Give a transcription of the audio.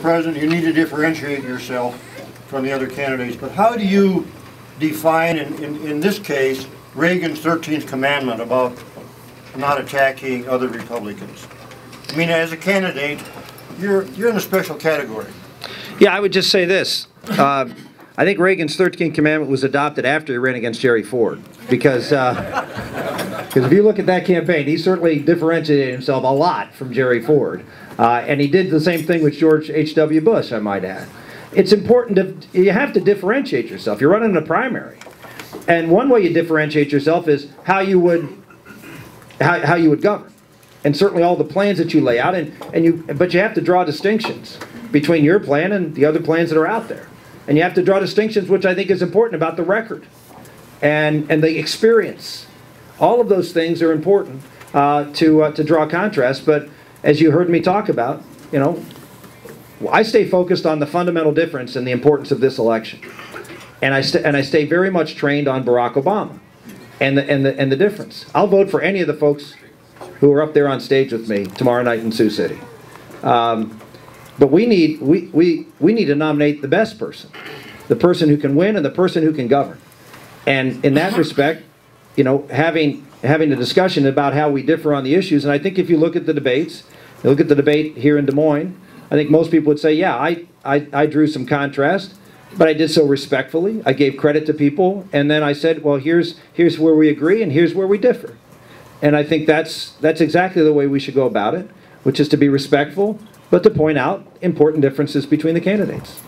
President, you need to differentiate yourself from the other candidates, but how do you define, in this case, Reagan's 13th commandment about not attacking other Republicans? I mean, as a candidate, you're in a special category. Yeah, I would just say this. I think Reagan's 13th commandment was adopted after he ran against Jerry Ford, because if you look at that campaign, he certainly differentiated himself a lot from Jerry Ford. And he did the same thing with George H.W. Bush, I might add. It's important you have to differentiate yourself. You're running a primary. And one way you differentiate yourself is how you would govern. And certainly all the plans that you lay out, but you have to draw distinctions between your plan and the other plans that are out there. And you have to draw distinctions, which I think is important, about the record and the experience. All of those things are important to draw contrast. But as you heard me talk about, I stay focused on the fundamental difference and the importance of this election. And I stay very much trained on Barack Obama and the difference. I'll vote for any of the folks who are up there on stage with me tomorrow night in Sioux City. But we need to nominate the best person, the person who can win and the person who can govern. And in that respect, having a discussion about how we differ on the issues. And I think if you look at the debates, you look at the debate here in Des Moines, I think most people would say, yeah, I drew some contrast, but I did so respectfully. I gave credit to people, and then I said, well, here's where we agree and here's where we differ. And I think that's exactly the way we should go about it, which is to be respectful, but to point out important differences between the candidates.